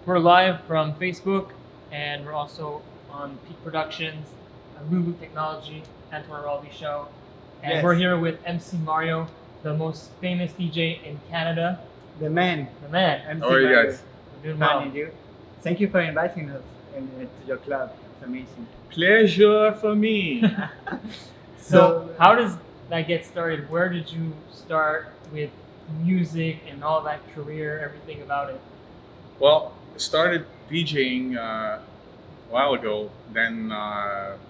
We're live from Facebook, and we're also on Peak Productions, Lulu Technology, Antoine Airoldi show, and Yes. we're here with MC Mario, the most famous DJ in Canada. The man. The man. MC How are you Mario. guys? We're doing Fine, well. and you? Thank you for inviting us to your club. It's amazing. Pleasure for me. So, how does that get started? Where did you start with music and all that career, everything about it? Well, I started DJing a while ago, then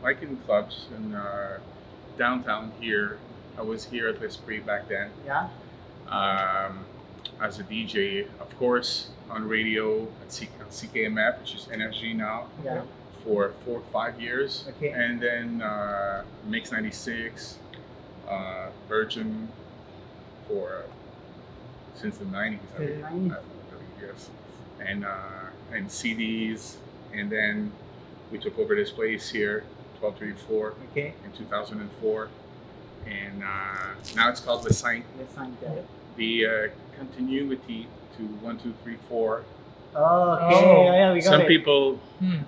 like in clubs in downtown here. I was here at L'Esprit back then Yeah? as a DJ, of course, on radio at CKMF, which is Energy now, Yeah. for 4 or 5 years. Okay. And then Mix 96, Virgin for since the 90s, I Since the believe, 90s. I believe, yes. And CDs, and then we took over this place here, 1234, Okay. in 2004, and now it's called the Cinq. Let's sign that. The continuity to 1, 2, 3, 4. Oh, okay. Oh. Yeah, we got Some it. people, Some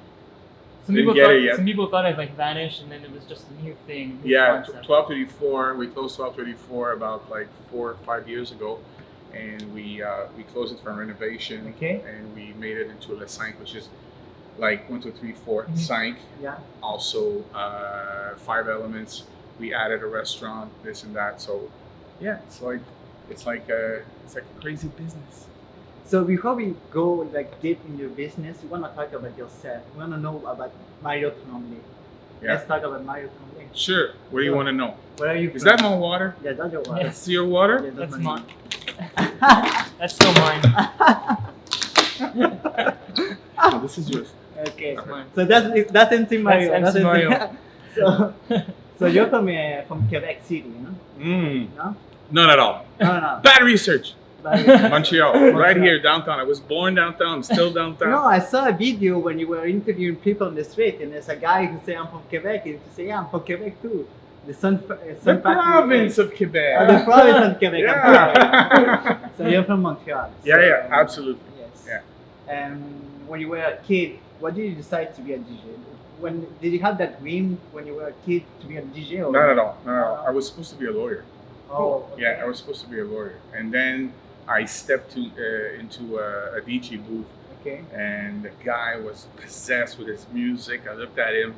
Didn't people get thought it yet. some people thought it like vanished, and then it was just a new thing. New yeah, concept. 1234. We closed 1234 about like 4 or 5 years ago, and we closed it for renovation. Okay. And we made it into Le Cinq, which is like 1, 2, 3, 4. Mhm. Cinq. Yeah. Also 5 elements. We added a restaurant, this and that. So yeah, it's like a crazy business. So before we go like deep in your business, we want to talk about yourself. We want to know about Mario Tremblay. Yeah. Let's talk about Mario Tremblay. Sure. What do you want to know? Where are you Is from? that my water? Yeah, that's your one. Yeah. That's your water? Yeah, That's my mine. name. That's still mine. Oh, this is yours. Okay. That's mine. So that's MC Mario. That's MC Mario. So you're from Quebec City, you know? No? Not at all. No. Bad research. But- Montreal, right here downtown. I was born downtown, still downtown. No, I saw a video when you were interviewing people on the street, and there's a guy who say I'm from Quebec, and you say yeah, I'm from Quebec too. The Sun The province of Quebec. the province of Quebec. I'm Yeah. sorry. So you're from Montreal. Yeah, So, yeah, absolutely. Yes. Yeah. And when you were a kid, what did you decide to be a DJ? When did you have that dream when you were a kid to be a DJ? Or? Not at all. Not at all. I was supposed to be a lawyer. Oh. Okay. Yeah, I was supposed to be a lawyer, and then I stepped into a DJ booth, Okay. and the guy was possessed with his music. I looked at him.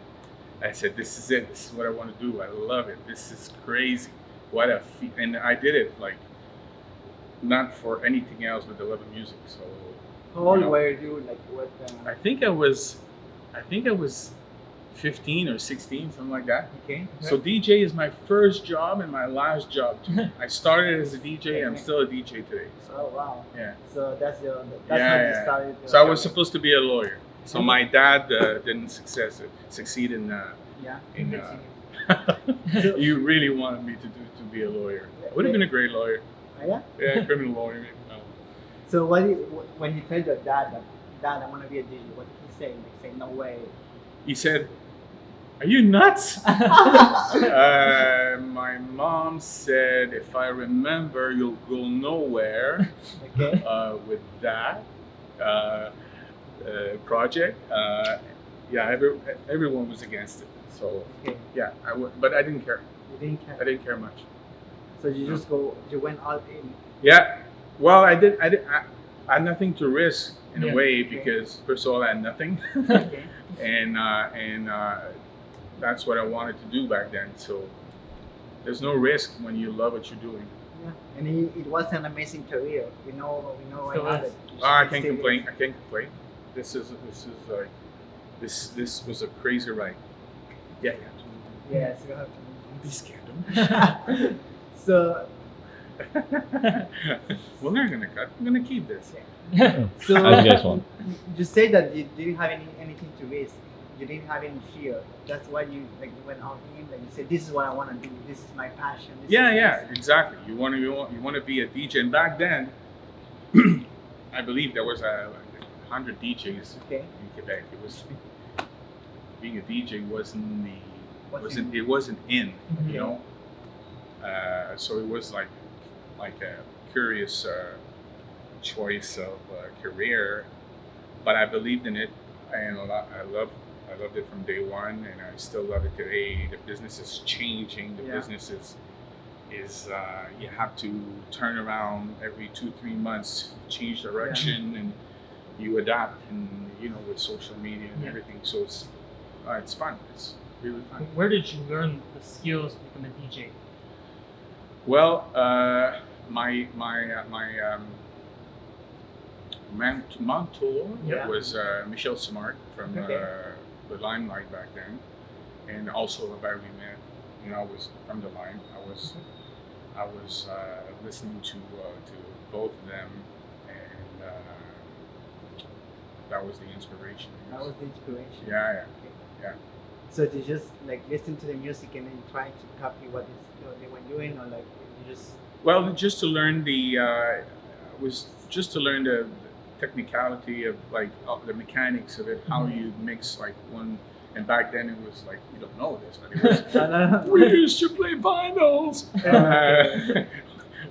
I said, "This is it. This is what I want to do. I love it. This is crazy. What a and I did it like not for anything else but the love of music. So How old you know, were you? Like what? I think I was 15 or 16, something like that. Okay. So DJ is my first job and my last job too. I started as a DJ. I'm still a DJ today. So Oh wow. yeah. So that's how Yeah. you started. So I was supposed to be a lawyer. So my dad didn't succeed in. Yeah. You really wanted me to be a lawyer. I would have been a great lawyer. Oh, yeah. Yeah, criminal lawyer. No. So when you told your dad that, Dad, I want to be a DJ, what did he say? Like say no way. He said, "Are you nuts?" My mom said, "If I remember, you'll go nowhere Okay. with that project." Yeah, everyone was against it. So Okay. yeah, but I didn't care. You didn't care. I didn't care much. So you went all in. Yeah, well, I had nothing to risk in Yeah. a way Okay. because first of all, I had nothing, Okay. and that's what I wanted to do back then. So there's no risk when you love what you're doing. Yeah. And it was an amazing career. We know Still I have is. it. I can't complain. I can't complain. This is like this was a crazy ride. Yeah. Yes, you have Don't be scared. to. So Well, they're gonna cut. I'm gonna keep this. so As you guys want. you say that you didn't have anything to risk. You didn't have any fear. That's why you went out in. Like you said, this is what I want to do. This is my passion. This Yeah, is yeah, exactly. You want to be a DJ, and back then, I believe there was 100 DJs Okay. in Quebec. It was being a DJ wasn't Wasn't- it wasn't in, Mhm. you know. So it was like a curious choice of career, but I believed in it, and I loved it from day one, and I still love it today. The business is changing. The business is you have to turn around every 2-3 months, change direction, and you adapt, and with social media and everything. So it's fun. It's really fun. Where did you learn the skills to become a DJ? Well, my mentor was Michel Smart from the Limelight back then, and also Barry met. I was from the Lime. I was listening to both of them, and that was the inspiration. That was the inspiration. Yeah. So you just like listen to the music and then try to copy what they were doing, or like you just. Well, just to learn the technicality of like the mechanics of it, how you mix like one. And back then it was like, you don't know this, but it was, we used to play vinyls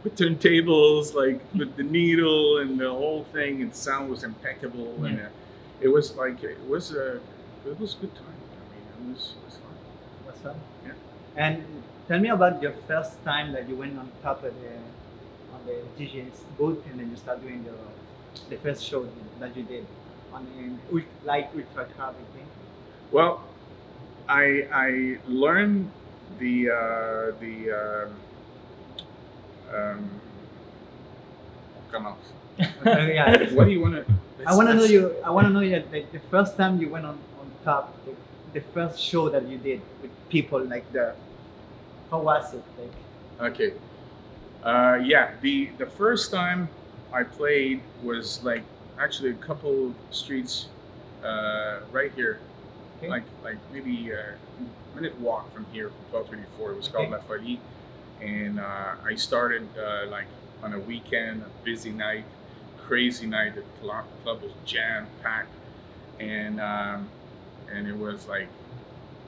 with turntables, like with the needle and the whole thing, and the sound was impeccable, and it was a good time. I mean, it was fun. It was fun. Yeah. And tell me about your first time that you went on top of the DJ's booth, and then you start doing the first show that you did on the ultra club thing. Well, I learned come on. What do you want to? I want to know you. I want to know you. Like the first time you went on top, the first show that you did with people like how was it like? Okay. The first time I played was like actually a couple streets right here. Okay. Like maybe a minute walk from here, from 1234. It was called La Folie, and I started like on a weekend, a busy night, crazy night. The club was jam packed, and it was like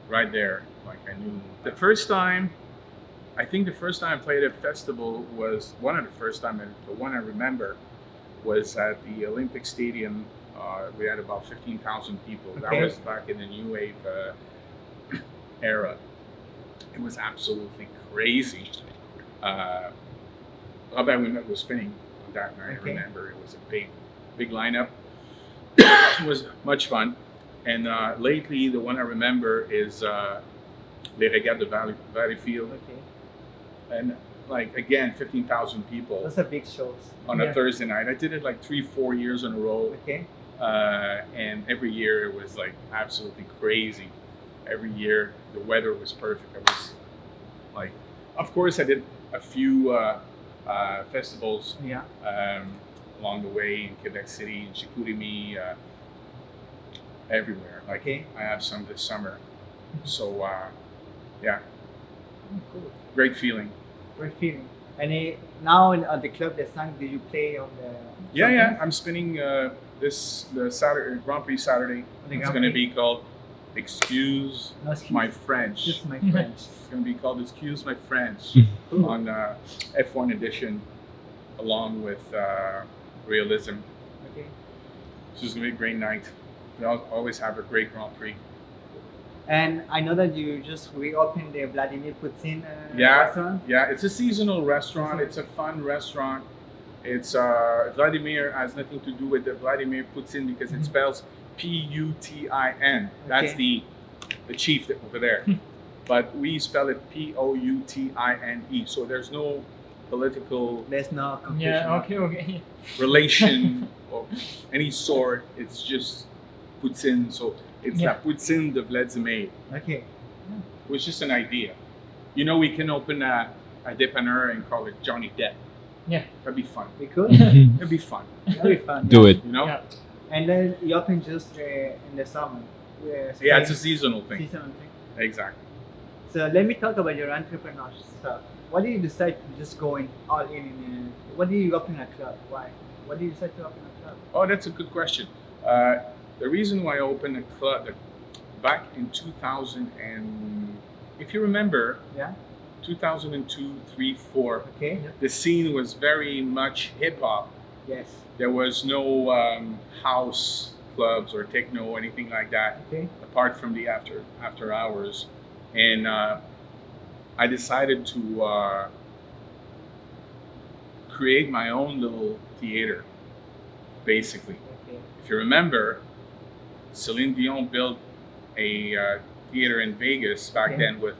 right there. Like I knew the first time. I think the first time I played at a festival was one of the first time. The one I remember was at the Olympic Stadium. We had about 15,000 people. Okay. That was back in the new wave era. It was absolutely crazy. How bad we met was spinning on that night. I remember it was a big lineup. It was much fun. And lately, the one I remember is Les Regattes de Valleyfield. Okay. And like again, 15,000 people. Those are big shows. On a Thursday night. I did it like 3-4 years in a row. Okay. And every year it was like absolutely crazy. Every year the weather was perfect. I was like, of course I did a few festivals along the way in Quebec City, in Chicoutimi, everywhere. Like I have some this summer. So Cool. Great feeling. Great feeling. And now at the club de Cinq, do you play on the? Yeah. I'm spinning the Saturday Grand Prix Saturday. It's going to be called Excuse My French. Just my French. It's going to be called Excuse My French on F1 edition, along with Realism. Okay. This is going to be a great night. We always have a great Grand Prix. And I know that you just reopened the Vladimir Putin restaurant. Yeah, it's a seasonal restaurant. It's a fun restaurant. It's Vladimir has nothing to do with the Vladimir Putin because it spells Putin. That's the chief over there. But we spell it Poutine. So there's no political There's no confusion. Yeah, okay. relation of any sort. It's just Putin. So it's La Poutine de Vladimir. Okay. It was just an idea. We can open a dépanneur and call it Johnny Depp. Yeah. That'd be fun. We could. It'd be fun. That'd be fun. Do it. Yeah. And then you open just in the summer. Yeah, it's a seasonal thing. Seasonal thing. Exactly. So let me talk about your entrepreneurship stuff. Why did you decide to just go all in? Why did you open a club? Why? Why did you decide to open a club? Oh, that's a good question. The reason why I opened a club back in 2000 and if you remember, 2002, 3, 4. Okay. The scene was very much hip hop. Yes. There was no house clubs or techno or anything like that, Okay. apart from the after hours. And I decided to create my own little theater, basically. Okay. If you remember, Celine Dion built a theater in Vegas back Okay. then with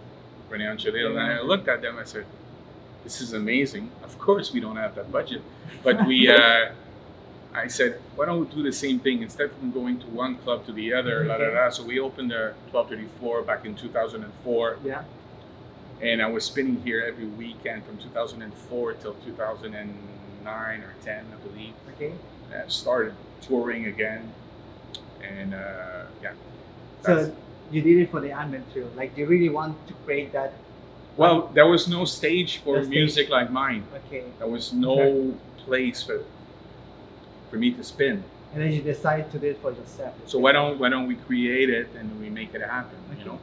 René Angelil, Yeah. and I looked at them. I said, "This is amazing. Of course, we don't have that budget, but we." I said, "Why don't we do the same thing instead from going to one club to the other?" La, da, da. So we opened the 1234 back in 2004, Yeah. and I was spinning here every weekend from 2004 till 2009 or 10, I believe. Okay. And I started touring again, and yeah. So that's- you did it for the adventure. Like you really want to create that. Well, there was no stage for No stage. music like mine. Okay. There was no place for me to spin. And then you decide to do it for yourself. So why don't we create it and we make it happen? You know.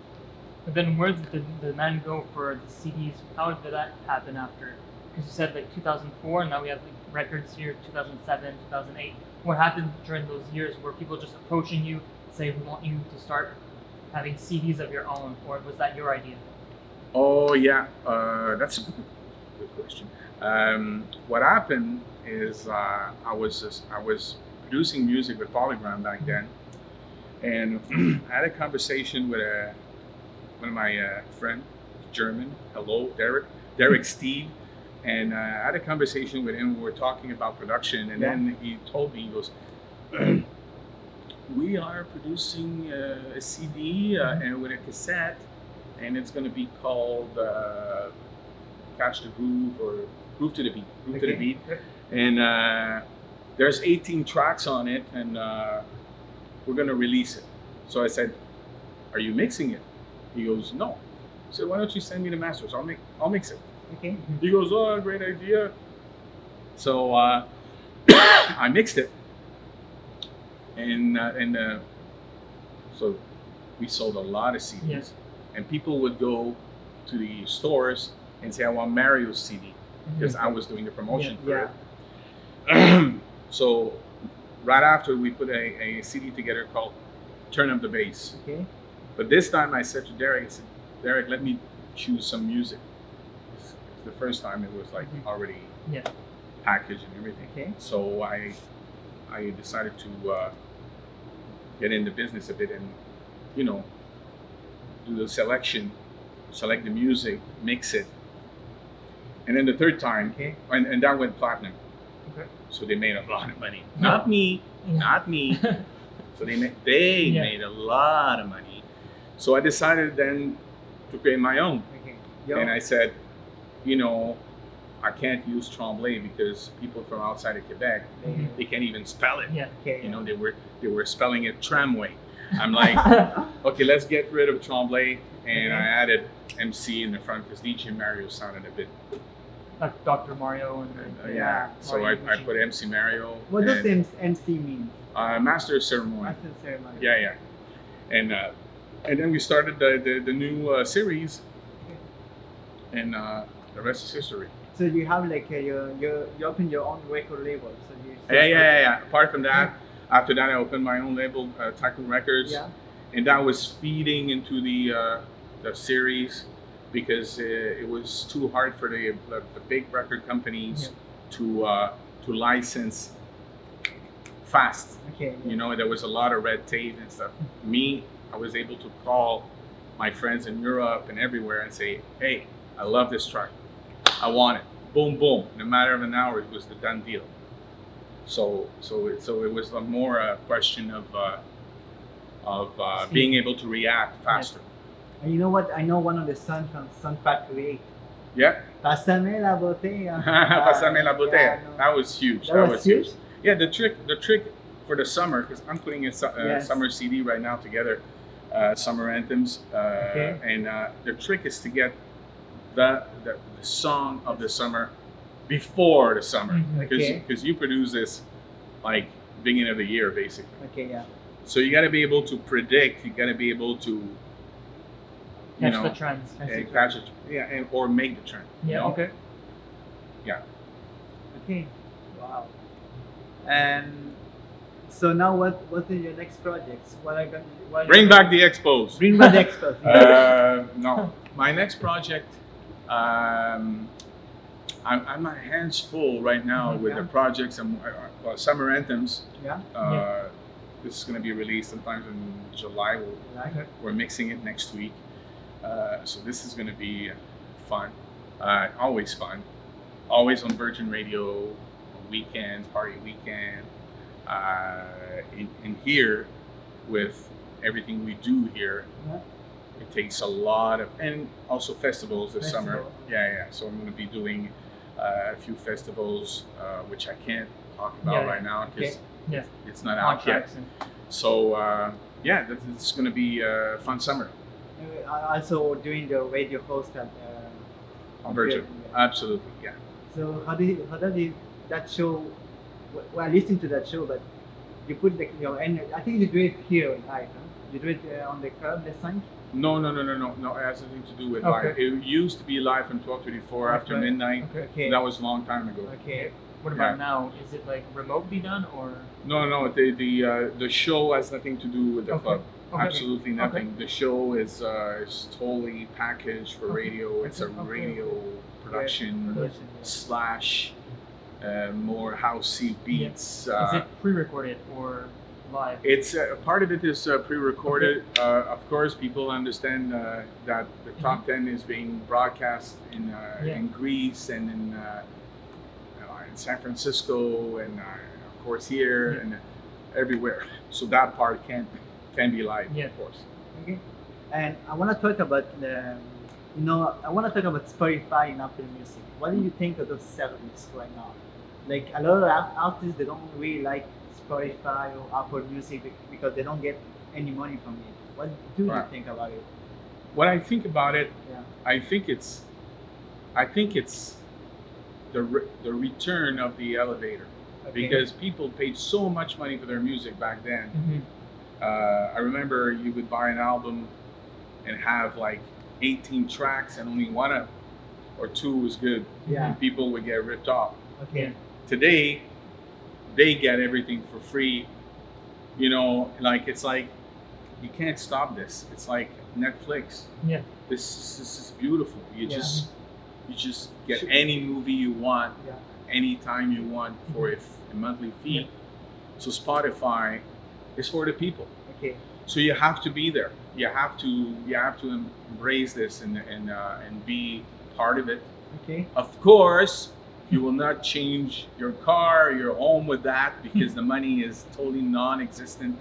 But then where did the demand go for the CDs? How did that happen after? Because you said like 2004, and now we have like records here 2007, 2008. What happened during those years? Were people just approaching you and say, "We want you to start having CDs of your own," or was that your idea? Oh yeah, that's a good question. What happened is I was producing music with Polygram back then, and I had a conversation with one of my friend, German. Hello, Derek Steed, and I had a conversation with him. We were talking about production, and then he told me, he goes, "We are producing a CD and with a cassette, and it's going to be called Catch the Groove or Groove to the Beat, Groove to the Beat, and there's 18 tracks on it, and we're going to release it." So I said, "Are you mixing it?" He goes, "No." I said, "Why don't you send me the masters? I'll mix it." Okay. He goes, "Oh, great idea." So I mixed it, and so we sold a lot of CDs, Yes. and people would go to the stores and say, "I want Mario's CD," because I was doing the promotion for it. So right after, we put a CD together called "Turn Up the Bass." Okay. But this time I said to Derek, I said, "Derek, let me choose some music." It's the first time it was like already Yeah. packaged and everything. Okay. So I decided to get in the business a bit and, you know, do the selection, select the music, mix it. And then the third time, Okay. and that went platinum. Okay. So they made a lot of money. Not me, not me. So they Yeah. made a lot of money. So I decided then to create my own. Okay. And I said, you know, I can't use Tremblay because people from outside of Quebec, they can't even spell it. Yeah. Okay. You know, they were spelling it tramway. I'm like, okay, let's get rid of Tremblay, and I added MC in the front because DJ Mario sounded a bit. Like Dr. Mario and Yeah. So I put MC Mario. What does and, MC mean? Master of Ceremony. Master ceremony. Yeah. And then we started the new series, and the rest is history. So you have like you open your own record label. So you. Yeah. Apart from that, after that, I opened my own label, Tycoon Records, Yeah. and that was feeding into the series because it was too hard for the big record companies to license fast. Okay. You know, there was a lot of red tape and stuff. Me, I was able to call my friends in Europe and everywhere and say, "Hey, I love this track. I want it." Boom, boom. In a matter of an hour, it was the done deal. So it was more a question of being able to react faster. And you know what? I know one of the songs from Sun Factory. Yeah. Pásame la botella. Pásame la botella. Yeah, I know. That was huge. That was huge? Yeah, the trick for the summer, because I'm putting a summer CD right now together, summer anthems, and the trick is to get the song of the summer before the summer, because you produce this like beginning of the year basically. Okay, yeah. So you got to be able to predict. You got to be able to catch the trends. catch it, or make the trend. you Yeah. know? Okay. Yeah. Okay. Wow. And So now what are your next projects? What are going? Bring back the expos. Bring back the expos. No, my next project. I'm my hands full right now with the projects and summer anthems. Yeah. This is going to be released sometime in July. We're mixing it next week, so this is going to be fun. Always fun. Always on Virgin Radio, on weekends, party weekend. In here, with everything we do here, it takes a lot of, and also festivals this summer. Yeah. So I'm going to be doing a few festivals, which I can't talk about right now because it's not out yet. So it's going to be a fun summer. Also doing the radio host at Virgin. Absolutely, yeah. So how did that show? Well, I listened to that show, but you put and I think you do it here live, huh? You do it on the club, the Cinq? No. It has nothing to do with live. It used to be live from 12:34 after midnight. Okay. That was a long time ago. Okay. What about now? Is it like remotely done or? No. The show has nothing to do with the club. Absolutely nothing. The show is totally packaged for radio. It's a radio production slash more housey beats. Is it pre-recorded or live? It's part of it is pre-recorded. Of course, people understand that the top 10 is being broadcast in Greece and in San Francisco and of course here and everywhere. So that part can be live, of course. Okay. And I want to talk about Spotify and Apple Music. What do you think of those services right now? Like a lot of artists, they don't really like Spotify or Apple Music because they don't get any money from it. What do you think about it? What I think about it, I think it's the return of the elevator, because people paid so much money for their music back then. I remember you would buy an album and have like 18 tracks and only one or two was good. And people would get ripped off. Today, they get everything for free. It's like you can't stop this. It's like Netflix. This is beautiful. You just get any movie you want, anytime you want for a monthly fee. So Spotify is for the people. So you have to be there. You have to embrace this and be part of it. Of course, you will not change your car or your home with that because the money is totally non-existent.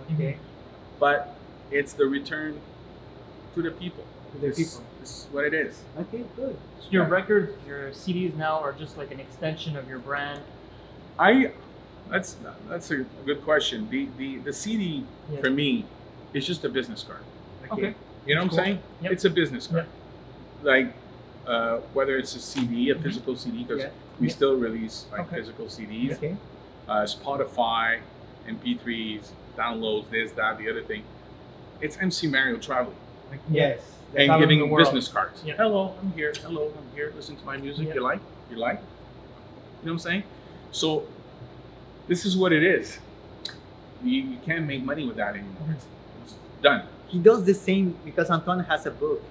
But it's the return to the people. This is what it is. Okay, good. So your records, your CDs now are just like an extension of your brand. That's a good question. The CD for me is just a business card. You know what I'm saying? It's a business card. Like whether it's a CD, a physical CD, because we still release physical CDs. Spotify, MP3s, downloads, this, that, the other thing. It's MC Mario traveling. Yes. And giving business cards. Hello, I'm here. Hello, I'm here. Listen to my music. You like? You know what I'm saying? So this is what it is. You can't make money with that anymore. It's done. He does the same because Antoine has a book,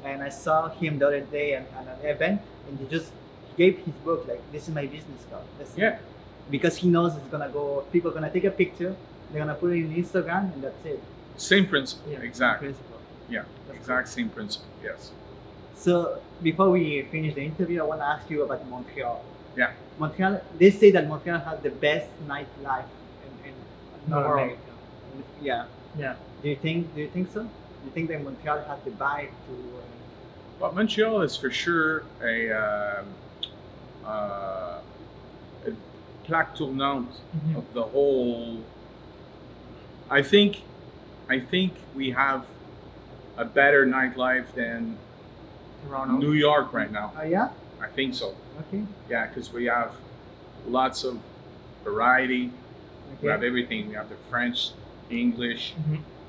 and I saw him the other day at an event, and he gave his book like, "This is my business card." Because he knows it's gonna go. People are gonna take a picture. They're gonna put it in Instagram, and that's it. Same principle. Exactly. Exact same principle. Yes. So before we finish the interview, I want to ask you about Montreal. Montreal. They say that Montreal has the best nightlife in North America. Do you think so? Do you think that Montreal has the vibe to? Well, Montreal is for sure a plaque tournante of the whole. I think we have a better nightlife than Toronto. New York right now. I think so. Okay. Yeah, because we have lots of variety. We have everything. We have the French, English.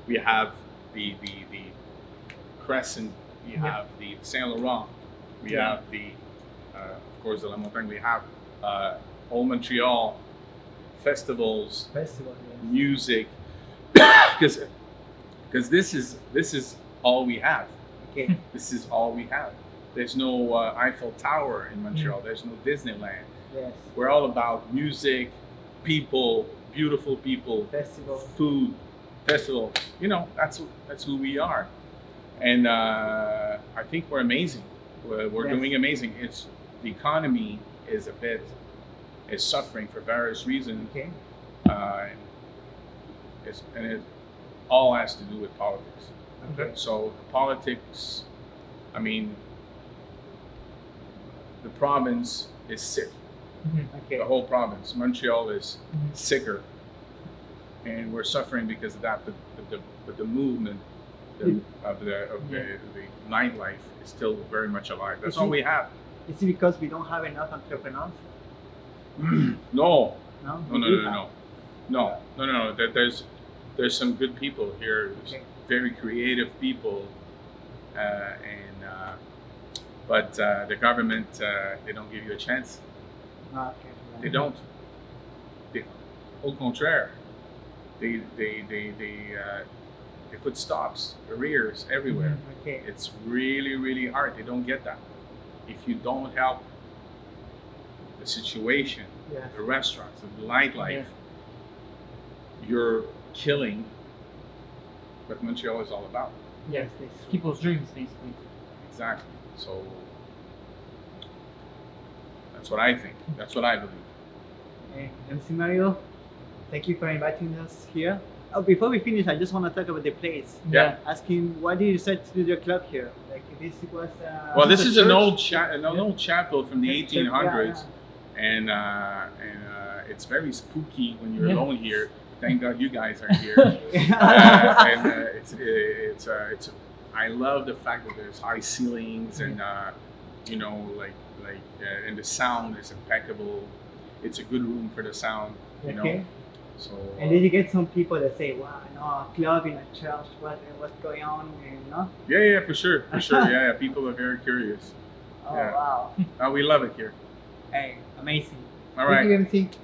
We have the Crescent. We have the Saint Laurent. We have the, of course, the La Montagne. We have Old Montreal, festivals, Festival, yes. music, because this is all we have. Okay. This is all we have. There's no Eiffel Tower in Montreal. There's no Disneyland. Yes. We're all about music, people, beautiful people, Festival. food, festival. You know, that's who we are, and I think we're amazing. We're Yes. doing amazing. It's the economy is suffering for various reasons, Okay. and it all has to do with politics. Okay. So politics, I mean, the province is sick. Okay. The whole province, Montreal is Mhm. sicker, and we're suffering because of that. But the movement of the nightlife is still very much alive. That's all we have. Is it because we don't have enough entrepreneurs? No, No. no. There's some good people here. There's Okay. very creative people, but the government they don't give you a chance. Okay. They don't. Au contraire, they put stops, barriers everywhere. Okay. It's really, really hard. They don't get that. If you don't help the situation, Yeah. the restaurants, the nightlife, you're killing what Montreal is all about. Yeah, That's true. people's dreams, basically. Exactly. So that's what I think. That's what I believe. Hey, MC Mario, thank you for inviting us here. Oh, before we finish, I just want to talk about the place. Yeah. Asking, why did you decide to do your club here? Like, this was. Well, this a is an church? old chapel from the Yeah, 1800s, yeah. and it's very spooky when you're Yeah. alone here. Thank God you guys are here. It's I love the fact that there's high ceilings and you know, and the sound is impeccable. It's a good room for the sound, you know. Okay. So And then you get some people that say, "Wow, no, a club in a church. What's going on?" You know? yeah, for sure. Yeah, people are very curious. Oh Yeah. wow! We love it here. Hey, amazing. All Thank right. you, MC. It's a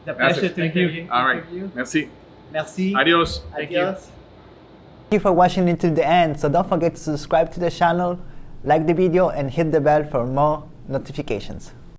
That's pleasure it. to Thank you. interview. All right. interview. Merci. Merci. Adios. Thank you. Adios. Thank you for watching until the end. So don't forget to subscribe to the channel, like the video, and hit the bell for more notifications.